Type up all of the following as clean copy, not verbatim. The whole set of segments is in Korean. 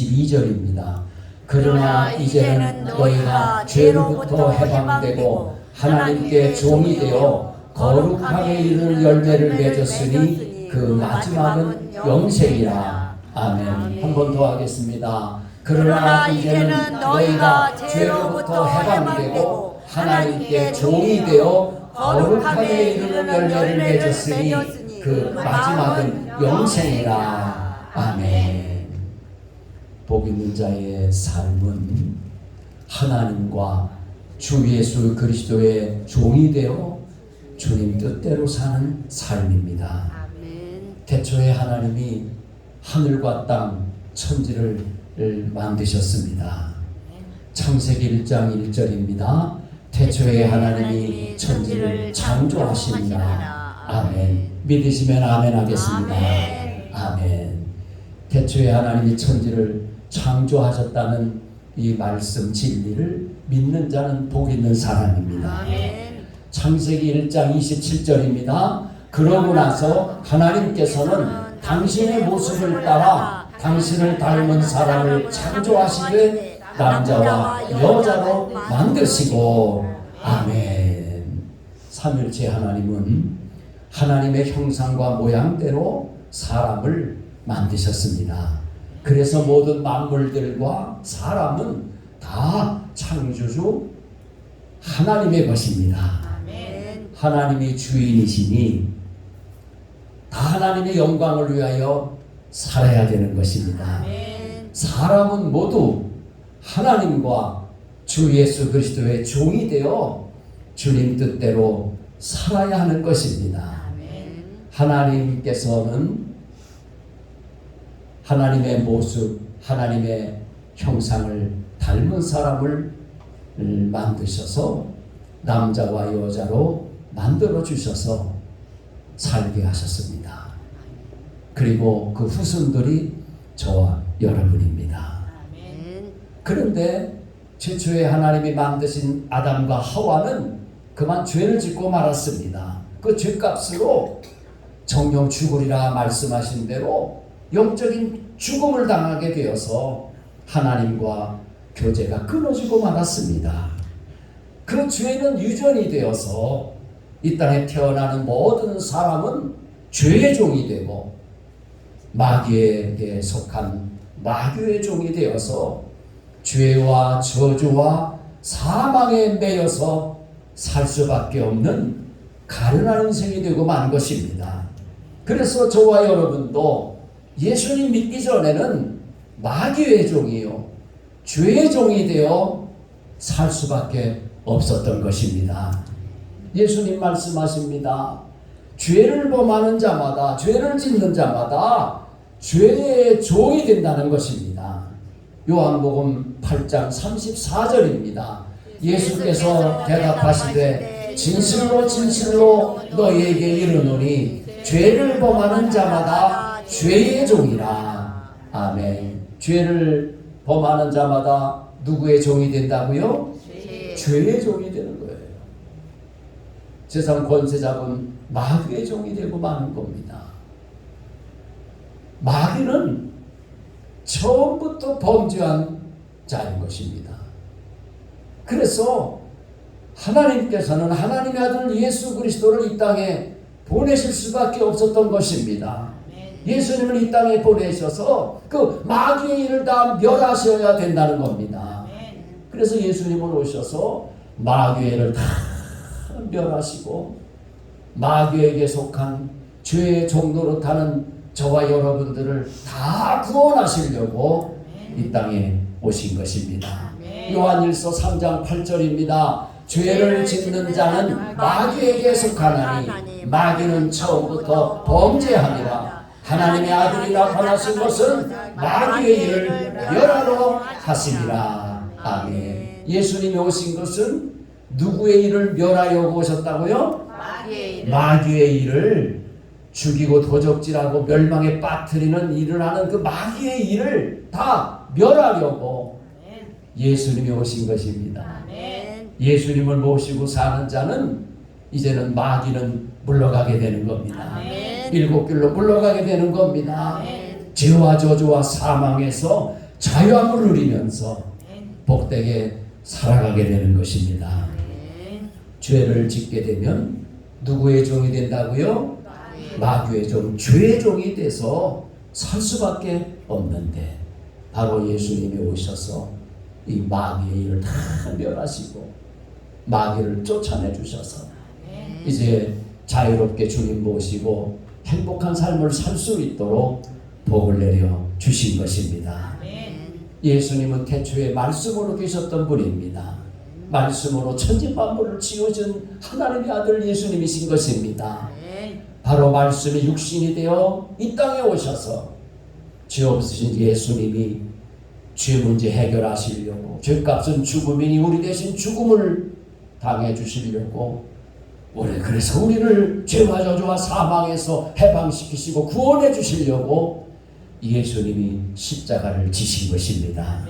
22절입니다. 그러나 이제는 너희가 죄로부터 해방되고 하나님께 종이 되어 거룩하게 이르는 열매를 맺었으니 그 마지막은 영생이라. 아멘. 한 번 더 하겠습니다. 그러나 이제는 너희가 죄로부터 해방되고 하나님께 종이 되어 거룩하게 이르는 열매를 맺었으니 그 마지막은 영생이라. 아멘. 복 있는 자의 삶은 하나님과 주 예수 그리스도의 종이 되어 주님 뜻대로 사는 삶입니다. 태초에 하나님이 하늘과 땅 천지를 만드셨습니다. 창세기 1장 1절입니다. 태초에 하나님이 천지를 창조하시니라. 아멘. 믿으시면 아멘 하겠습니다. 아멘. 태초에 하나님이 천지를 창조하셨다는 이 말씀 진리를 믿는 자는 복 있는 사람입니다. 창세기 1장 27절입니다. 그러고 나서 하나님께서는 당신의 모습을 따라 당신을 닮은 사람을 창조하시되 남자와 여자로 만드시고. 아멘. 삼일체 하나님은 하나님의 형상과 모양대로 사람을 만드셨습니다. 그래서 모든 만물들과 사람은 다 창조주 하나님의 것입니다. 하나님이 주인이시니 다 하나님의 영광을 위하여 살아야 되는 것입니다. 사람은 모두 하나님과 주 예수 그리스도의 종이 되어 주님 뜻대로 살아야 하는 것입니다. 하나님께서는 하나님의 모습, 하나님의 형상을 닮은 사람을 만드셔서 남자와 여자로 만들어 주셔서 살게 하셨습니다. 그리고 그 후손들이 저와 여러분입니다. 그런데 최초에 하나님이 만드신 아담과 하와는 그만 죄를 짓고 말았습니다. 그 죄값으로 정령 죽으리라 말씀하신 대로 영적인 죽음을 당하게 되어서 하나님과 교제가 끊어지고 말았습니다. 그 죄는 유전이 되어서 이 땅에 태어나는 모든 사람은 죄의 종이 되고 마귀에게 속한 마귀의 종이 되어서 죄와 저주와 사망에 매여서 살 수밖에 없는 가련한 인생이 되고 만 것입니다. 그래서 저와 여러분도 예수님 믿기 전에는 마귀의 종이요 죄의 종이 되어 살 수밖에 없었던 것입니다. 예수님 말씀하십니다. 죄를 범하는 자마다, 죄를 짓는 자마다 죄의 종이 된다는 것입니다. 요한복음 8장 34절입니다. 예수께서 대답하시되 진실로 진실로 너희에게 이르노니 죄를 범하는 자마다 죄의 종이라. 아멘. 죄를 범하는 자마다 누구의 종이 된다고요? 죄의 종이 되는 거예요. 세상 권세 잡은 마귀의 종이 되고 마는 겁니다. 마귀는 처음부터 범죄한 자인 것입니다. 그래서 하나님께서는 하나님의 아들 예수 그리스도를 이 땅에 보내실 수밖에 없었던 것입니다. 예수님을 이 땅에 보내셔서 그 마귀의 일을 다 멸하셔야 된다는 겁니다. 그래서 예수님은 오셔서 마귀의 일을 다 멸하시고 마귀에게 속한 죄의 종로로 타는 저와 여러분들을 다 구원하시려고 이 땅에 오신 것입니다. 요한일서 3장 8절입니다. 죄를 짓는 자는 마귀에게 속하나니 마귀는 처음부터 범죄함이라. 하나님의 아들이 나타나신 것은 마귀의 일을 멸하러 하심이라. 아멘. 예수님이 오신 것은 누구의 일을 멸하여 오셨다고요? 마귀의 일을 죽이고 도적질하고 멸망에 빠뜨리는 일을 하는 그 마귀의 일을 다 멸하려고 예수님이 오신 것입니다. 예수님을 모시고 사는 자는 이제는 마귀는 물러가게 되는 겁니다. 일곱 길로 물러가게 되는 겁니다. 죄와 저주와 사망에서 자유함을 누리면서 복되게 살아가게 되는 것입니다. 죄를 짓게 되면 누구의 종이 된다고요? 마귀의 종, 죄의 종이 돼서 살 수밖에 없는데 바로 예수님이 오셔서 이 마귀의 일을 다 멸하시고 마귀를 쫓아내 주셔서 이제 자유롭게 주님 모시고 행복한 삶을 살 수 있도록 복을 내려 주신 것입니다. 예수님은 태초에 말씀으로 계셨던 분입니다. 말씀으로 천지만물을 지어준 하나님의 아들 예수님이신 것입니다. 바로 말씀이 육신이 되어 이 땅에 오셔서 죄 없으신 예수님이 죄 문제 해결하시려고, 죄값은 죽음이니 우리 대신 죽음을 당해 주시려고, 그래서 우리를 죄와 저주와 사망에서 해방시키시고 구원해 주시려고 예수님이 십자가를 지신 것입니다.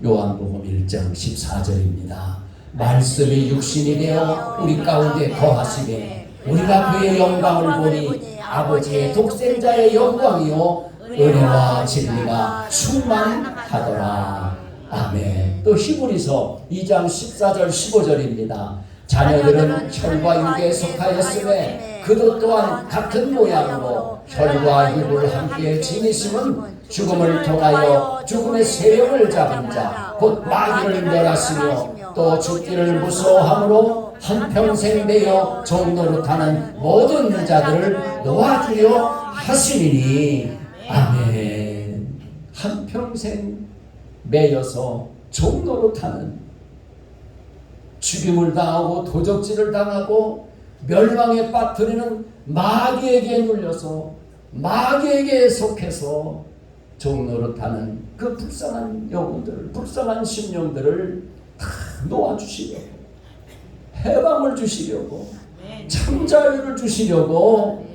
요한복음 1장 14절입니다. 말씀이 육신이 되어 우리 가운데 거하시되 우리가 그의 영광을 보니 아버지의 독생자의 영광이요 은혜와 진리가 충만하더라. 아멘. 또 히브리서 2장 14절 15절입니다. 자녀들은 혈과 육에 속하였으되 그도 또한 같은 모양으로 혈과 육을 함께 지니심은 죽음을 통하여 죽음의 세력을 잡은 자 곧 마귀를 멸하시며 또 죽기를 무서워함으로 한평생 매여 종노릇하는 모든 자들을 놓아주려 하시리니. 아멘. 한평생 매여서 종노릇하는, 죽임을 당하고 도적질을 당하고 멸망에 빠뜨리는 마귀에게 눌려서 마귀에게 속해서 종노릇하는 그 불쌍한 영혼들, 불쌍한 심령들을 다 놓아주시려고, 해방을 주시려고, 참 자유를 주시려고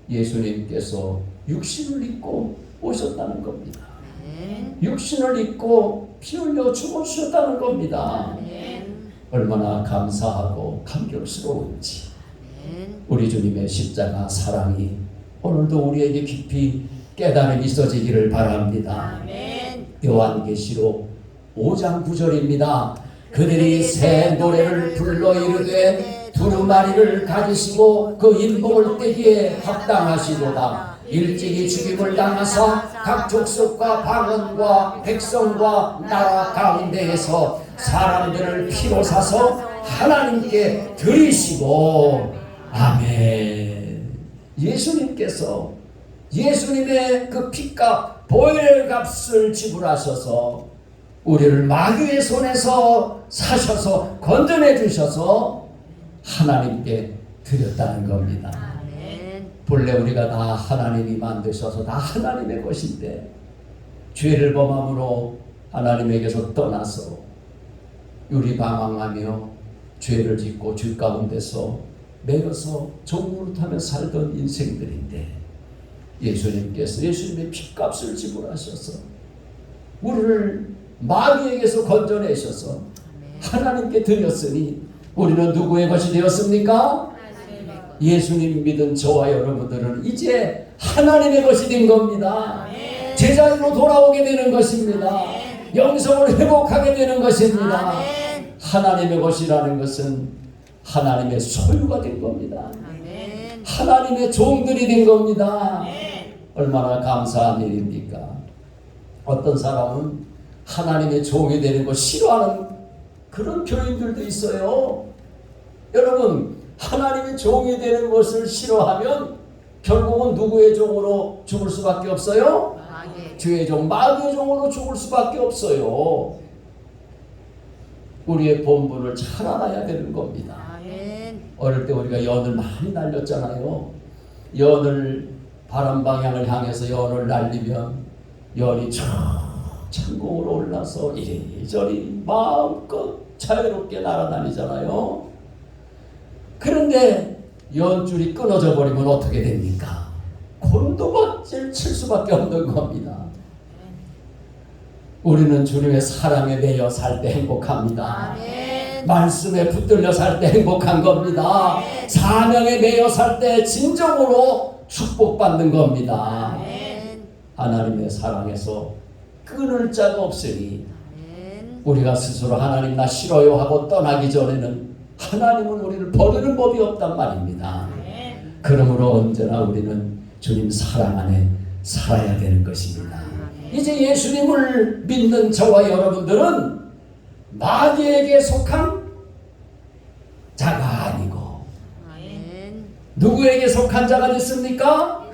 예수님께서 육신을 입고 오셨다는 겁니다. 육신을 입고 피 흘려 죽으셨다는 겁니다. 얼마나 감사하고 감격스러운지 우리 주님의 십자가 사랑이 오늘도 우리에게 깊이 깨달음이 있어지기를 바랍니다. 요한계시록 5장 9절입니다. 그들이 새 노래를 불러 이르되 두루마리를 가지시고 그 인복을 떼기에 합당하시도다. 일찍이 죽임을 당하사 각 족속과 방언과 백성과 나라 가운데에서 사람들을 피로 사서 하나님께 드리시고. 아멘. 예수님께서 예수님의 그 피값, 보혈의 값을 지불하셔서 우리를 마귀의 손에서 사셔서 건져내 주셔서 하나님께 드렸다는 겁니다. 본래 우리가 다 하나님이 만드셔서 다 하나님의 것인데 죄를 범함으로 하나님에게서 떠나서 유리방황하며 죄를 짓고 죄 가운데서 매여서 종노릇하며 살던 인생들인데 예수님께서 예수님의 피값을 지불하셔서 우리를 마귀에게서 건져내셔서 하나님께 드렸으니 우리는 누구의 것이 되었습니까? 예수님 믿은 저와 여러분들은 이제 하나님의 것이 된 겁니다. 제자리로 돌아오게 되는 것입니다. 영성을 회복하게 되는 것입니다. 하나님의 것이라는 것은 하나님의 소유가 된 겁니다. 하나님의 종들이 된 겁니다. 얼마나 감사한 일입니까? 어떤 사람은 하나님의 종이 되는 거 싫어하는 그런 교인들도 있어요. 여러분, 하나님의 종이 되는 것을 싫어하면 결국은 누구의 종으로 죽을 수밖에 없어요? 죄의 종, 마귀의 종으로 죽을 수밖에 없어요. 우리의 본분을 잘 알아야 되는 겁니다. 어릴 때 우리가 연을 많이 날렸잖아요. 연을 바람 방향을 향해서 연을 날리면 연이 천공으로 올라서 이리저리 마음껏 자유롭게 날아다니잖아요. 그런데 연줄이 끊어져 버리면 어떻게 됩니까? 곤두박질 칠 수밖에 없는 겁니다. 우리는 주님의 사랑에 매여 살 때 행복합니다. 말씀에 붙들려 살 때 행복한 겁니다. 사명에 매여 살 때 진정으로 축복받는 겁니다. 하나님의 사랑에서 끊을 자가 없으니 우리가 스스로 하나님 나 싫어요 하고 떠나기 전에는 하나님은 우리를 버리는 법이 없단 말입니다. 그러므로 언제나 우리는 주님 사랑 안에 살아야 되는 것입니다. 이제 예수님을 믿는 저와 여러분들은 마귀에게 속한 자가 아니고 누구에게 속한 자가 됐습니까?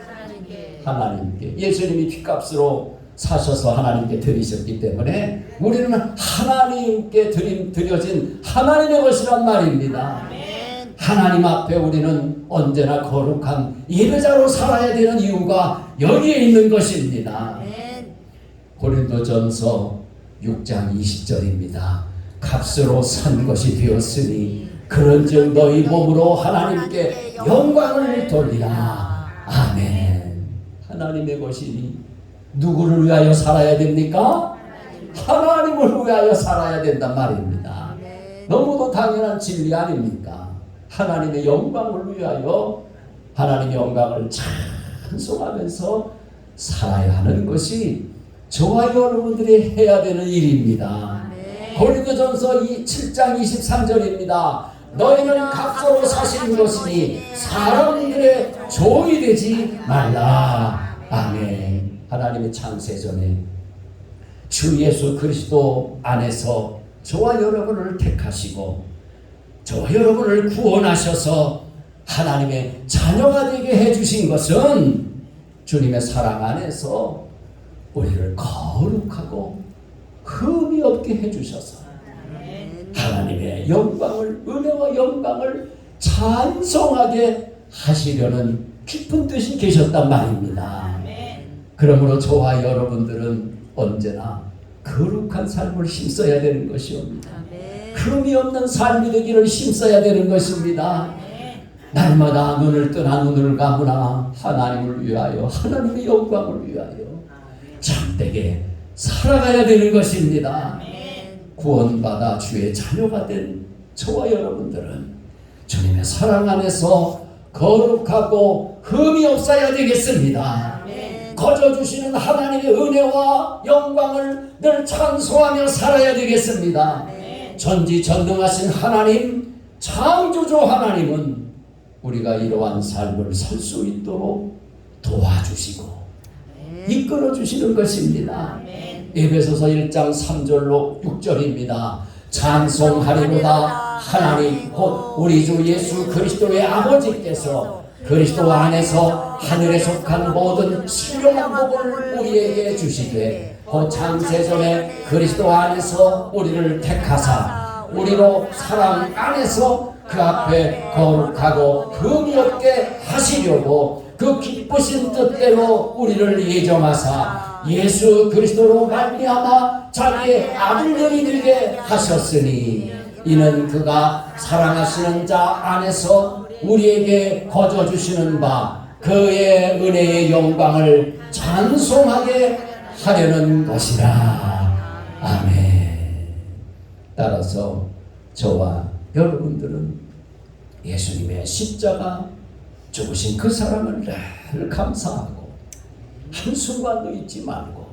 하나님께. 예수님이 핏값으로 사셔서 하나님께 드리셨기 때문에 우리는 하나님께 드려진 하나님의 것이란 말입니다. 하나님 앞에 우리는 언제나 거룩한 예배자로 살아야 되는 이유가 여기에 있는 것입니다. 고린도전서 6장 20절입니다. 값으로 산 것이 되었으니 그런즉 너희 몸으로 하나님께 영광을 돌리라. 아멘. 하나님의 것이니 누구를 위하여 살아야 됩니까? 하나님을 위하여 살아야 된단 말입니다. 너무도 당연한 진리 아닙니까? 하나님의 영광을 위하여 하나님의 영광을 찬송하면서 살아야 하는 것이 저와 여러분들이 해야 되는 일입니다. 고린도전서 7장 23절입니다. 너희는 값으로 사신 것이니 사람들의 종이 되지 말라. 아멘. 하나님의 창세전에 주 예수 그리스도 안에서 저와 여러분을 택하시고 저와 여러분을 구원하셔서 하나님의 자녀가 되게 해주신 것은 주님의 사랑 안에서 우리를 거룩하고 흠이 없게 해주셔서 하나님의 영광을, 은혜와 영광을 찬송하게 하시려는 깊은 뜻이 계셨단 말입니다. 그러므로 저와 여러분들은 언제나 거룩한 삶을 힘써야 되는 것이옵니다. 흠이 없는 삶이 되기를 힘써야 되는 것입니다. 날마다 눈을 뜨나 눈을 감으나 하나님을 위하여, 하나님의 영광을 위하여 참되게 살아가야 되는 것입니다. 구원받아 주의 자녀가 된 저와 여러분들은 주님의 사랑 안에서 거룩하고 흠이 없어야 되겠습니다. 거저주시는 하나님의 은혜와 영광을 늘 찬송하며 살아야 되겠습니다. 전지전능하신 하나님, 창조주 하나님은 우리가 이러한 삶을 살 수 있도록 도와주시고 이끌어 주시는 것입니다. 에베소서 1장 3절로 6절입니다. 찬송하리로다 하나님 곧 우리 주 예수 그리스도의 아버지께서 그리스도 안에서 하늘에 속한 모든 신령한 복을 우리에게 주시되 곧 창세전에 그리스도 안에서 우리를 택하사 우리로 사랑 안에서 그 앞에 거룩하고 흠이 없게 하시려고 그 기쁘신 뜻대로 우리를 예정하사 예수 그리스도로 말미암아 자기의 아들들이 되게 하셨으니 이는 그가 사랑하시는 자 안에서 우리에게 거저 주시는 바 그의 은혜의 영광을 찬송하게 하려는 것이라. 아멘. 따라서 저와 여러분들은 예수님의 십자가 죽으신 그 사랑을 늘 감사하고 한순간도 잊지 말고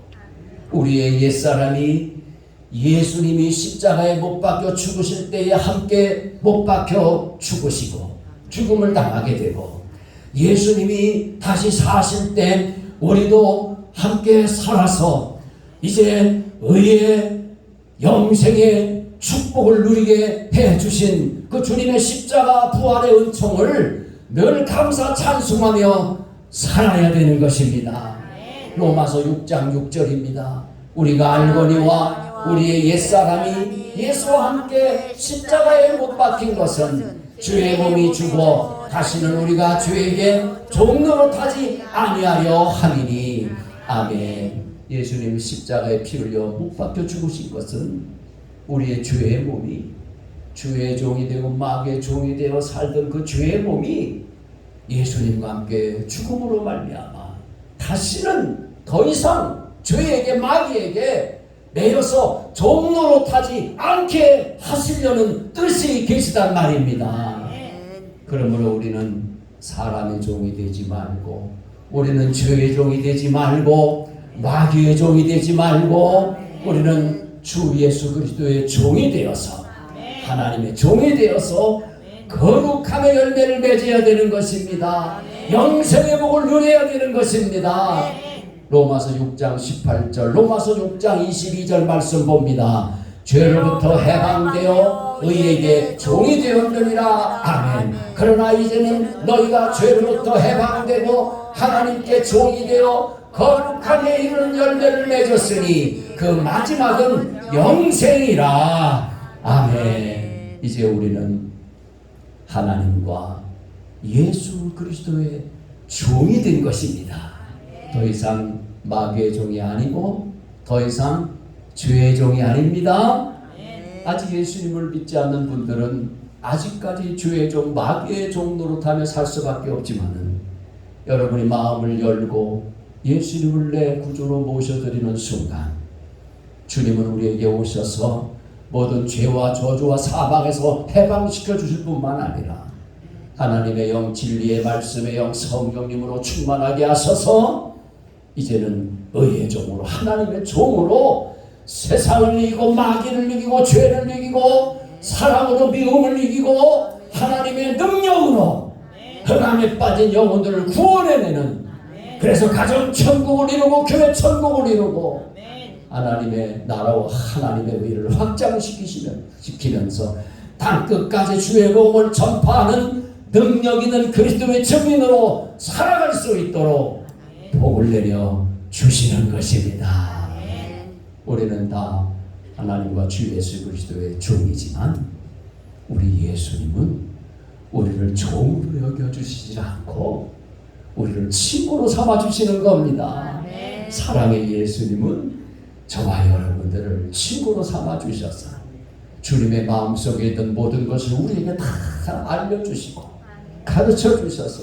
우리의 옛사람이 예수님이 십자가에 못 박혀 죽으실 때에 함께 못 박혀 죽으시고 죽음을 당하게 되고 예수님이 다시 사실 때 우리도 함께 살아서 이제 의의 영생의 축복을 누리게 해주신 그 주님의 십자가 부활의 은총을 늘 감사 찬송하며 살아야 되는 것입니다. 로마서 6장 6절입니다. 우리가 알거니와 우리의 옛사람이 예수와 함께 십자가에 못 박힌 것은 주의 몸이 죽어 다시는 우리가 주에게 종노릇하지 아니하려 함이니. 아멘. 예수님 십자가에 피 흘려 못 박혀 죽으신 것은 우리의 죄의 몸이 주의 종이 되고 마귀의 종이 되어 살던 그 죄의 몸이 예수님과 함께 죽음으로 말미암아 다시는 더 이상 죄에게 마귀에게 매여서 종노릇하지 않게 하시려는 뜻이 계시단 말입니다. 그러므로 우리는 사람의 종이 되지 말고 우리는 죄의 종이 되지 말고 마귀의 종이 되지 말고 우리는 주 예수 그리스도의 종이 되어서 하나님의 종이 되어서 거룩함의 열매를 맺어야 되는 것입니다. 영생의 복을 누려야 되는 것입니다. 로마서 6장 18절, 로마서 6장 22절 말씀 봅니다. 죄로부터 해방되어 의에게 종이 되었느니라. 아멘. 그러나 이제는 너희가 죄로부터 해방되고 하나님께 종이 되어 거룩함에 이르는 열매를 맺었으니 그 마지막은 영생이라. 아멘. 이제 우리는 하나님과 예수 그리스도의 종이 된 것입니다. 더 이상 마귀의 종이 아니고 더 이상 죄의 종이 아닙니다. 아직 예수님을 믿지 않는 분들은 아직까지 죄의 종, 마귀의 종 노릇하며 살 수밖에 없지만은 여러분이 마음을 열고 예수님을 내 구주로 모셔드리는 순간 주님은 우리에게 오셔서 모든 죄와 저주와 사망에서 해방시켜 주실 뿐만 아니라 하나님의 영, 진리의 말씀의 영, 성령님으로 충만하게 하셔서 이제는 의의 종으로, 하나님의 종으로 세상을 이기고 마귀를 이기고 죄를 이기고 사랑으로 미움을 이기고 하나님의 능력으로 흑암에 빠진 영혼들을 구원해내는, 그래서 가정 천국을 이루고 교회 천국을 이루고 하나님의 나라와 하나님의 의를 확장시키면서 땅끝까지 주의 복음을 전파하는 능력 있는 그리스도의 증인으로 살아갈 수 있도록 복을 내려 주시는 것입니다. 우리는 다 하나님과 주 예수 그리스도의 종이지만 우리 예수님은 우리를 종으로 여겨주시지 않고 우리를 친구로 삼아주시는 겁니다. 사랑의 예수님은 저와 여러분들을 친구로 삼아주셔서 주님의 마음속에 있던 모든 것을 우리에게 다 알려주시고 가르쳐 주셔서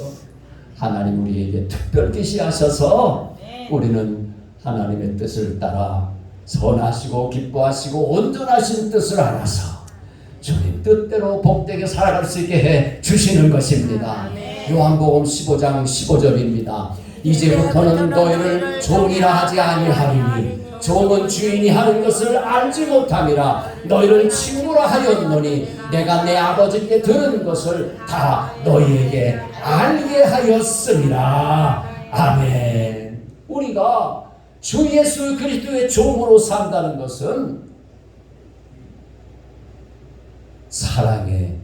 하나님 우리에게 특별 계시하셔서 우리는 하나님의 뜻을 따라 선하시고 기뻐하시고 온전하신 뜻을 알아서 주님 뜻대로 복되게 살아갈 수 있게 해 주시는 것입니다. 요한복음 15장 15절입니다. 이제부터는 너희를 종이라 하지 아니하리니 종은 주인이 하는 것을 알지 못함이라. 너희를 친구라 하였노니 내가 내 아버지께 들은 것을 다 너희에게 알게 하였음이라. 아멘. 우리가 주 예수 그리스도의 종으로 산다는 것은 사랑의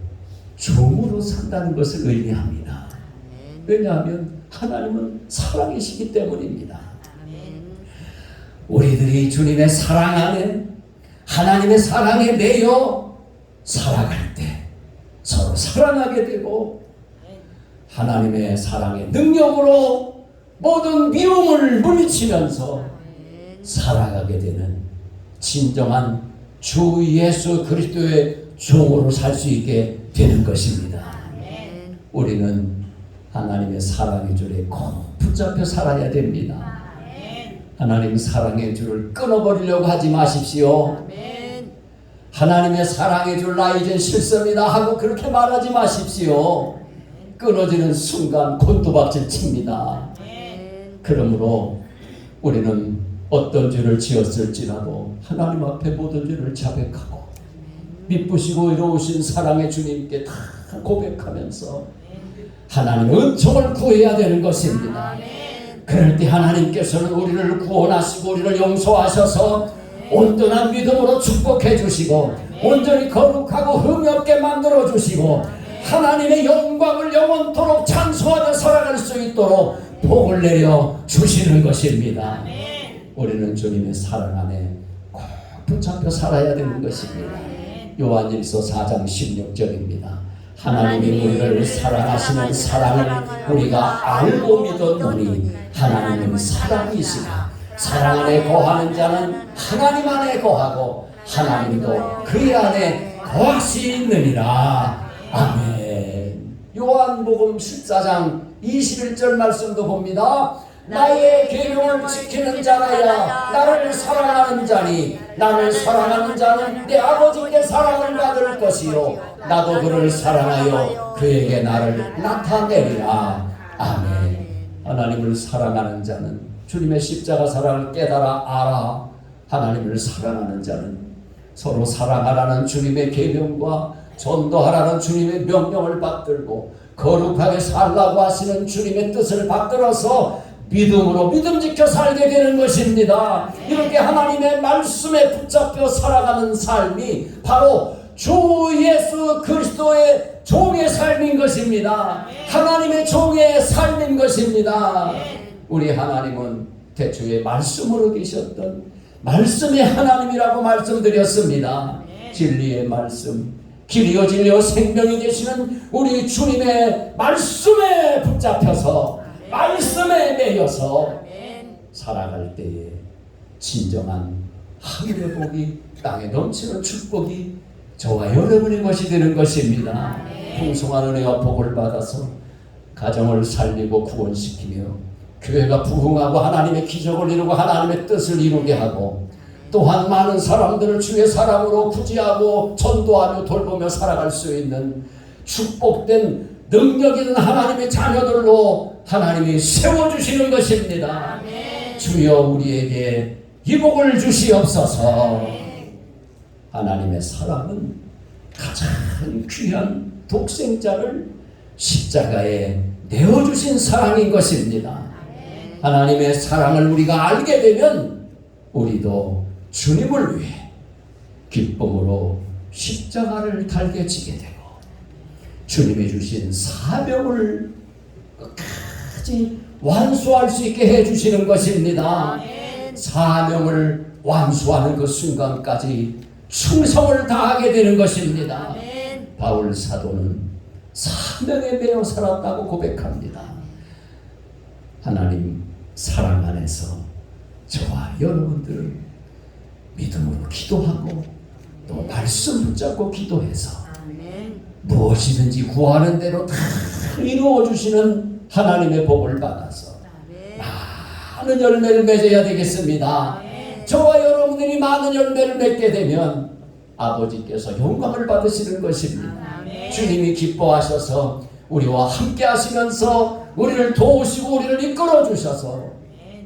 종으로 산다는 것을 의미합니다. 왜냐하면 하나님은 사랑이시기 때문입니다. 우리들이 주님의 사랑 안에 하나님의 사랑에 매여 살아갈 때 서로 사랑하게 되고 하나님의 사랑의 능력으로 모든 미움을 물리치면서 살아가게 되는 진정한 주 예수 그리스도의 종으로 살 수 있게 되는 것입니다. 우리는 하나님의 사랑의 줄에 꼭 붙잡혀 살아야 됩니다. 하나님 사랑의 줄을 끊어버리려고 하지 마십시오. 하나님의 사랑의 줄 나 이제 싫습니다 하고 그렇게 말하지 마십시오. 끊어지는 순간 곤두박질 칩니다. 그러므로 우리는 어떤 죄를 지었을지라도 하나님 앞에 모든 죄를 자백하고 미쁘시고 이로우신 사랑의 주님께 다 고백하면서 하나님의 은총을 구해야 되는 것입니다. 그럴 때 하나님께서는 우리를 구원하시고 우리를 용서하셔서 온전한 믿음으로 축복해 주시고 온전히 거룩하고 흠이 없게 만들어 주시고 하나님의 영광을 영원토록 찬송하며 살아갈 수 있도록 복을 내려 주시는 것입니다. 우리는 주님의 사랑 안에 꼭 붙잡혀 살아야 되는 것입니다. 요한일서 4장 16절입니다. 하나님이 우리를 사랑하시는 사랑을 우리가 알고 믿었노니 하나님은 사랑이시라. 사랑 안에 거하는 자는 하나님 안에 거하고 하나님도 그의 안에 거하시느니라. 아멘. 요한복음 14장 21절 말씀도 봅니다. 나의 계명을 지키는 자라야 나를 사랑하는 자니 나를 사랑하는 자는 내 아버지께 사랑을 받을 것이요 나도 그를 사랑하여 그에게 나를 나타내리라. 아멘. 하나님을 사랑하는 자는 주님의 십자가 사랑을 깨달아 알아 하나님을 사랑하는 자는 서로 사랑하라는 주님의 계명과 전도하라는 주님의 명령을 받들고 거룩하게 살라고 하시는 주님의 뜻을 받들어서 믿음으로 믿음 지켜 살게 되는 것입니다. 이렇게 하나님의 말씀에 붙잡혀 살아가는 삶이 바로 주 예수 그리스도의 종의 삶인 것입니다. 하나님의 종의 삶인 것입니다. 우리 하나님은 태초에 말씀으로 계셨던 말씀의 하나님이라고 말씀드렸습니다. 진리의 말씀, 길이요 진리요 생명이 되시는 우리 주님의 말씀에 붙잡혀서 말씀에 매여서 살아갈 때에 진정한 하늘의 복이 땅에 넘치는 축복이 저와 여러분의 것이 되는 것입니다. 풍성한 은혜와 복을 받아서 가정을 살리고 구원시키며 교회가 부흥하고 하나님의 기적을 이루고 하나님의 뜻을 이루게 하고 또한 많은 사람들을 주의 사랑으로 구제하고 전도하며 돌보며 살아갈 수 있는 축복된 능력 있는 하나님의 자녀들로 하나님이 세워주시는 것입니다. 주여 우리에게 이 복을 주시옵소서. 하나님의 사랑은 가장 귀한 독생자를 십자가에 내어주신 사랑인 것입니다. 하나님의 사랑을 우리가 알게 되면 우리도 주님을 위해 기쁨으로 십자가를 달게 지게 되고 주님이 주신 사명을 끝까지 완수할 수 있게 해주시는 것입니다. 사명을 완수하는 그 순간까지 충성을 다하게 되는 것입니다. 바울 사도는 사명에 매여 살았다고 고백합니다. 하나님 사랑 안에서 저와 여러분들은 믿음으로 기도하고 또 말씀 붙잡고 기도해서 무엇이든지 구하는 대로 다 이루어 주시는 하나님의 복을 받아서 많은 열매를 맺어야 되겠습니다. 저와 여러분들이 많은 열매를 맺게 되면 아버지께서 영광을 받으시는 것입니다. 주님이 기뻐하셔서 우리와 함께 하시면서 우리를 도우시고 우리를 이끌어 주셔서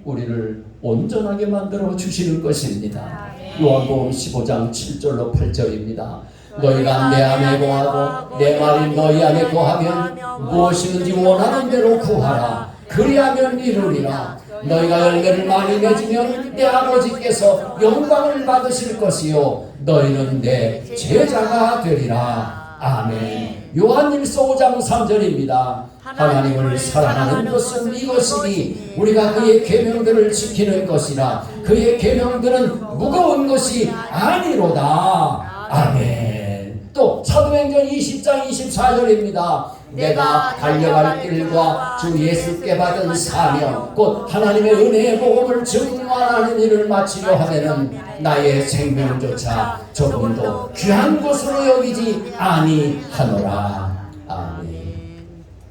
우리를 온전하게 만들어 주시는 것입니다. 요한복음 15장 7절로 8절입니다. 너희가 내 안에 거하고 내 말이 너희 안에 거하면 무엇이든지 원하는 대로 구하라. 그리하면 이루리라. 너희가 열매를 많이 맺으면 내 아버지께서 영광을 받으실 것이요 너희는 내 제자가 되리라. 아멘. 요한일서 5장 3절입니다. 하나님을 사랑하는 것은 이것이니 우리가 그의 계명들을 지키는 것이라. 그의 계명들은 무거운 것이 아니로다. 아멘. 또 사도행전 20장 24절입니다. 내가 달려갈 길과 주 예수께 받은 사명 곧 하나님의 은혜의 복음을 증언하는 일을 마치려 하면은 나의 생명조차 조금도 귀한 것으로 여기지 아니하노라. 아멘.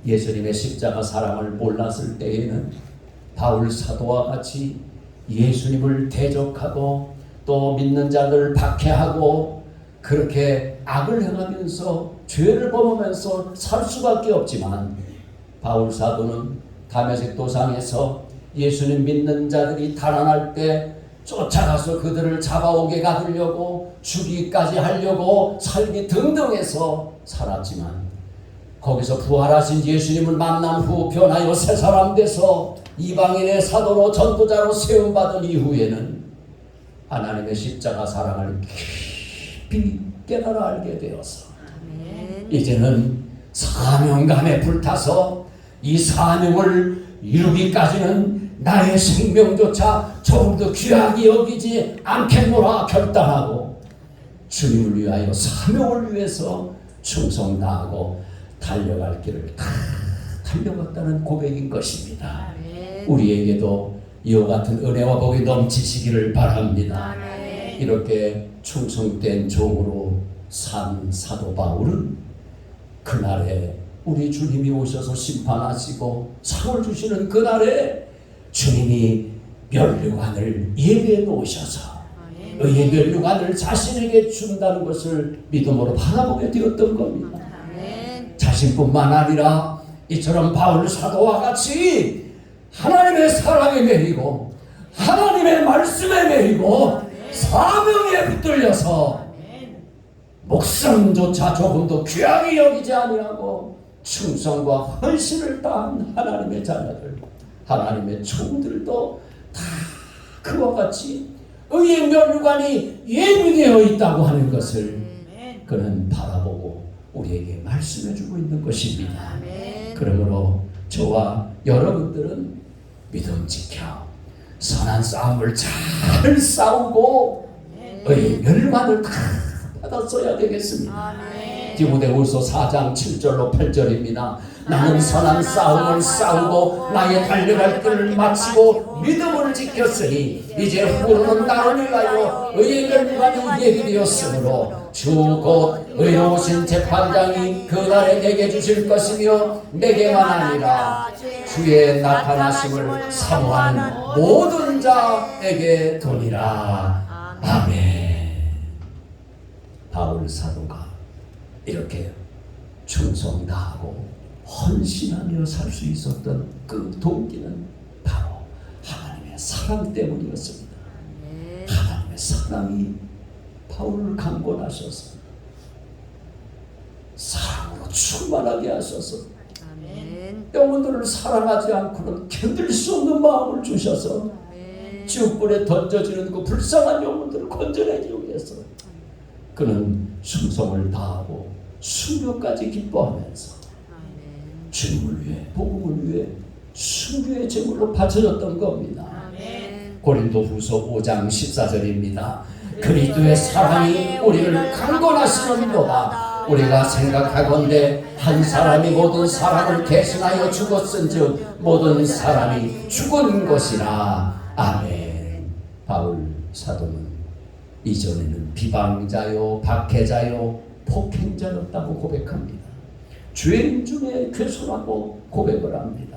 예수님의 십자가 사랑을 몰랐을 때에는 바울 사도와 같이 예수님을 대적하고 또 믿는 자들을 박해하고 그렇게 악을 행하면서 죄를 범하면서 살 수밖에 없지만 바울 사도는 다메섹 도상에서 예수님 믿는 자들이 달아날 때 쫓아가서 그들을 잡아오게 가두려고 죽이기까지 하려고 살기 등등해서 살았지만 거기서 부활하신 예수님을 만난 후 변하여 새 사람 돼서 이방인의 사도로 전도자로 세움받은 이후에는 하나님의 십자가 사랑을 깊이 깨달아 알게 되어서 이제는 사명감에 불타서 이 사명을 이루기까지는 나의 생명조차 조금 더 귀하게 여기지 않겠노라 결단하고 주님을 위하여 사명을 위해서 충성 다하고 달려갈 길을 다 달려갔다는 고백인 것입니다. 우리에게도 이와 같은 은혜와 복이 넘치시기를 바랍니다. 이렇게 충성된 종으로 산 사도 바울은 그날에 우리 주님이 오셔서 심판하시고 상을 주시는 그날에 주님이 면류관을 예배해 놓으셔서 의의 면류관을 자신에게 준다는 것을 믿음으로 바라보게 되었던 겁니다. 자신뿐만 아니라 이처럼 바울 사도와 같이 하나님의 사랑에 매이고 하나님의 말씀에 매이고 사명에 붙들려서 목숨조차 조금도 귀하게 여기지 아니하고 충성과 헌신을 다한 하나님의 자녀들, 하나님의 종들도 다 그와 같이 의의 면류관이 예비되어 있다고 하는 것을 그는 바라보고 우리에게 말씀해주고 있는 것입니다. 그러므로 저와 여러분들은 믿음 지켜 선한 싸움을 잘 싸우고 의의 면류관을 다 받았어야 되겠습니다. 디모데후서 4장 7절로 8절입니다. 나는 선한 싸움을 싸우고 나의 달려갈 길을 마치고 믿음을 지켰으니 이제 후로는 나를 위하여 의의 면류관이 예비되었으므로 주 곧 의로우신 재판장이 그날에 내게 주실 것이며 내게만 아니라 주의 나타나심을 사모하는 모든 자에게 도니라. 아멘. 바울 사도가 이렇게 충성 다하고 헌신하며 살 수 있었던 그 동기는 바로 하나님의 사랑 때문이었습니다. 하나님의 사랑이 바울을 강권하셔서 사랑으로 충만하게 하셔서 영혼들을 사랑하지 않고는 견딜 수 없는 마음을 주셔서 지옥불에 던져지는 그 불쌍한 영혼들을 건져내기 위해서 그는 충성을 다하고 순교까지 기뻐하면서 주님을 위해 복음을 위해 순교의 제물로 바쳐졌던 겁니다. 고린도후서 5장 14절입니다. 그리스도의 사랑이 우리를 강권하시는도다. 우리가 생각하건대 한 사람이 모든 사람을 대신하여 죽었은즉 모든 사람이 죽은 것이라. 아멘. 바울 사도는 이전에는 비방자요 박해자요 폭행자였다고 고백합니다. 죄인 중에 괴수라고 고백을 합니다.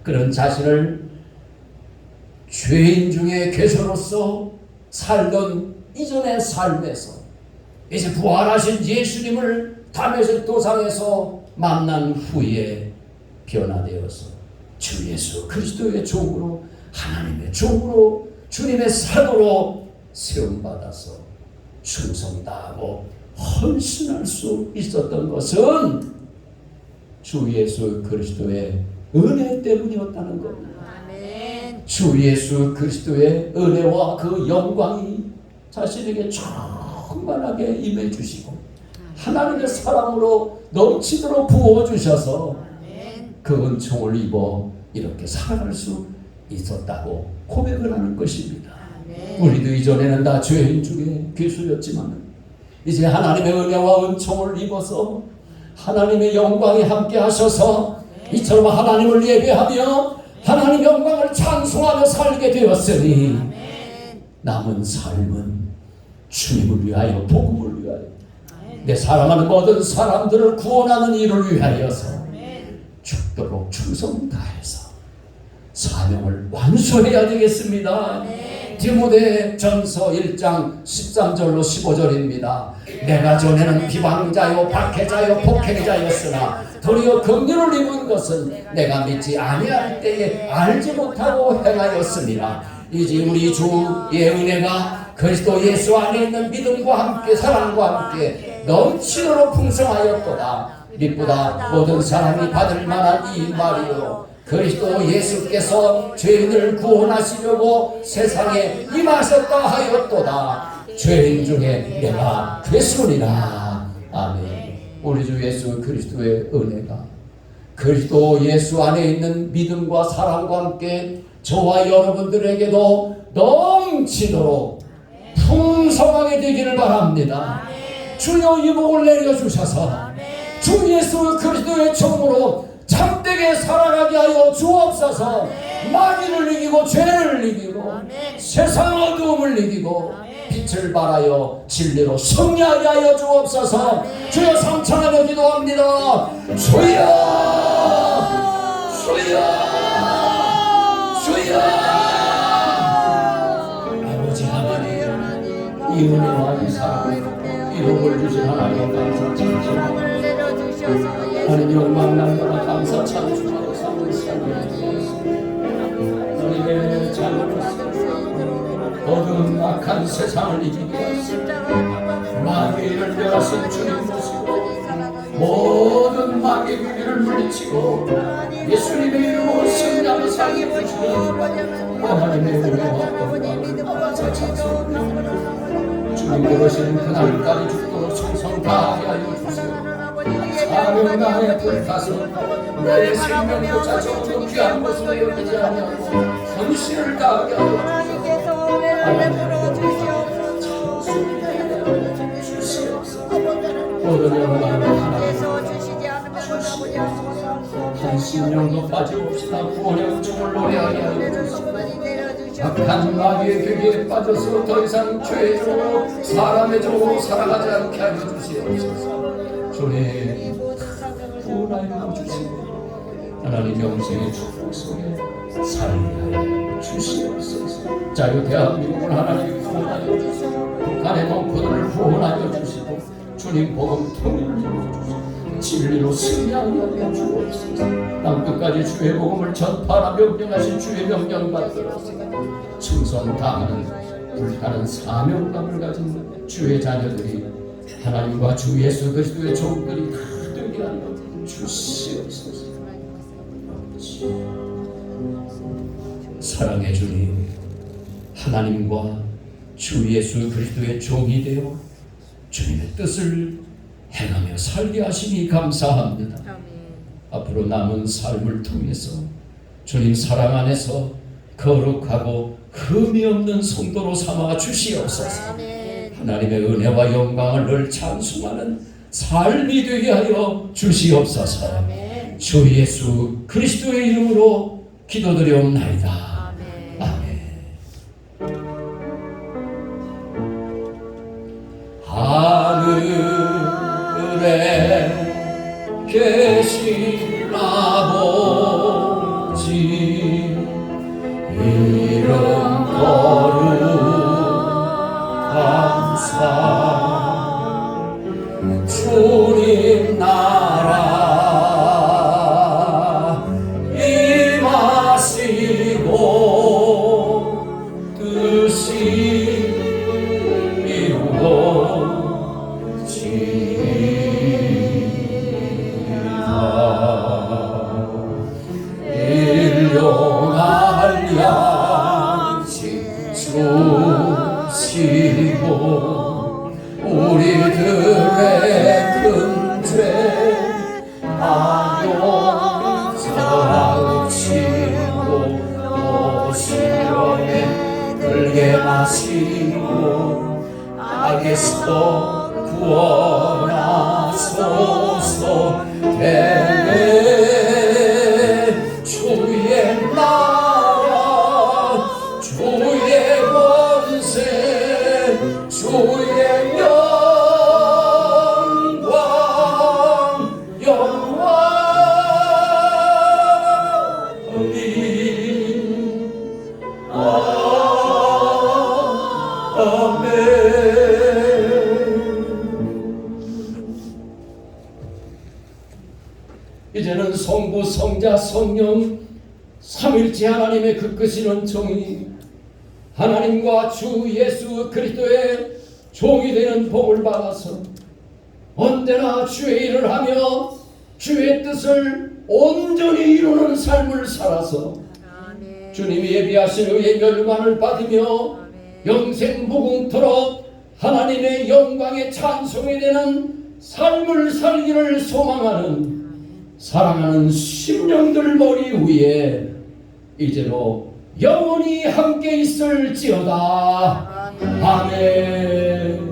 그런 자신을 죄인 중에 괴수로서 살던 이전의 삶에서 이제 부활하신 예수님을 다메섹 도상에서 만난 후에 변화되어서 주 예수 그리스도의 종으로 하나님의 종으로 주님의 사도로 세움받아서 충성 다하고 헌신할 수 있었던 것은 주 예수 그리스도의 은혜 때문이었다는 겁니다. 주 예수 그리스도의 은혜와 그 영광이 자신에게 충만하게 임해 주시고 하나님의 사랑으로 넘치도록 부어 주셔서 그 은총을 입어 이렇게 살아갈 수 있었다고 고백을 하는 것입니다. 우리도 이전에는 다 죄인 중에 괴수였지만 이제 하나님의 은혜와 은총을 입어서 하나님의 영광이 함께 하셔서 이처럼 하나님을 예배하며 하나님의 영광을 찬송하며 살게 되었으니 남은 삶은 주님을 위하여 복음을 위하여 내 사랑하는 모든 사람들을 구원하는 일을 위하여서 죽도록 충성 다해서 사명을 완수해야 되겠습니다. 디모데전서 1장 13절로 15절입니다. 내가 전에는 비방자요 박해자요 폭행자였으나 도리어 긍휼을 입은 것은 내가 믿지 아니할 때에 알지 못하고 행하였습니다. 이제 우리 주의 은혜가 그리스도 예수 안에 있는 믿음과 함께 사랑과 함께 넘치도록 풍성하였도다. 믿보다 모든 사람이 받을 만한 이 말이요 그리스도 예수께서 죄인을 구원하시려고 세상에 임하셨다 하였도다. 죄인 중에 내가 괴수니라. 아멘. 우리 주 예수 그리스도의 은혜가 그리스도 예수 안에 있는 믿음과 사랑과 함께 저와 여러분들에게도 넘치도록 풍성하게 되기를 바랍니다. 주여 이 복을 내려주셔서 주 예수 그리스도의 종으로 참되게 살아가게 하여 주옵소서. 마귀를 이기고 죄를 이기고 세상 어두움을 이기고 빛을 발하여 진리로 승리하게 하여 주옵소서. 주여 삼천하며 기도합니다. 주여 주여 주여. 아버지 하나님 이 은혜와 이 사랑 이 복을 주신 하나님 감사 찬송 하나님 영광 나라가 감사 찬송하고 삼을 살게 해주옵소서. 모든 악한 세상을 이기게 하시고 마귀를 멸하신 주님 모시고 모든 마귀의 위기를 물리치고 예수님의 이름으로 승리하며 살게 주시는 하나님의 은혜와 주님 부르시는 그날까지 죽도록 충성 다하게 하여 주시고 사명당에 불타서 내 생명도 자존도 귀한 것으로 여기지 아니하고 헌신을 다하게 하여 주시옵소서. 모든 영광을 하나님께서 주시지 않으면 한 심령도 빠짐없이 다 구원의 은총을 노래하게 하여 주시고 악한 마귀의 괴기에 빠져서 더 이상 죄의 종으로 사람의 종으로 살아가지 않게 하여 주시옵소서. 주님 구원하여 주시고 하나님 영생의 축복 속에 살게 하여 주시옵소서. 자유 대한민국을 하나님 구원하여 주시고 북한의 동포들을 구원하여 주시고 주님 복음 통일을 이루어주시고 진리로 승리하게 하여 주옵소서. 땅끝까지 주의 복음을 전파하라 명령하신 주의 명령 받들어서 충성 다하는 불타는 사명감을 가진 주의 자녀들이 하나님과 주 예수 그리스도의 종들이 다 되게 하여 주시옵소서. 사랑의 주님, 하나님과 주 예수 그리스도의 종이 되어 주님의 뜻을 행하며 살게 하시니 감사합니다. 아멘. 앞으로 남은 삶을 통해서 주님 사랑 안에서 거룩하고 흠이 없는 성도로 삼아 주시옵소서. 아멘. 하나님의 은혜와 영광을 늘 찬송하는 삶이 되게 하여 주시옵소서. 아멘. 주 예수 그리스도의 이름으로 기도드려옵나이다. 하늘에 계신 아버지 이름 거룩함사 주님 나라 임하시고 뜻이 일용할 양식 주시고 우리들의 큰 죄 다 용서하시고 또 시험에 들게 마시고 악에서 구원하소서. 주의 나라 주의 권세 주의 영원히 아멘. 이제는 성부 성자 성령 삼일째 하나님의 그 크신 은총이 하나님과 주 예수 그리스도의 종이 되는 복을 받아서 언제나 주의 일을 하며 주의 뜻을 온전히 이루는 삶을 살아서 아멘. 주님이 예비하신 의의 멸관을 받으며 아멘. 영생 무궁토록 하나님의 영광에 찬송이 되는 삶을 살기를 소망하는 사랑하는 심령들 머리 위에 이제로 영원히 함께 있을지어다. 아멘.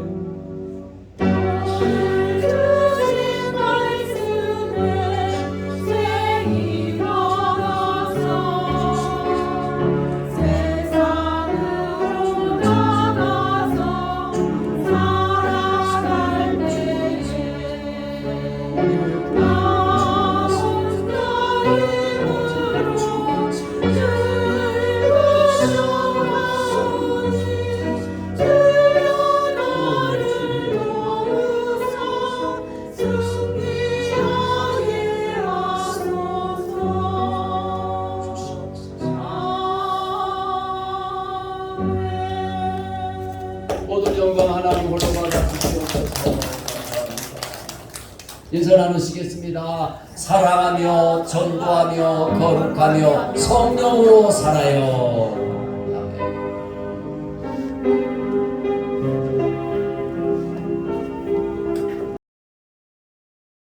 주여 영광 홀로 받아주시옵소서. 인사 나누시겠습니다. 사랑하며 전도하며 거룩하며 성령으로 살아요.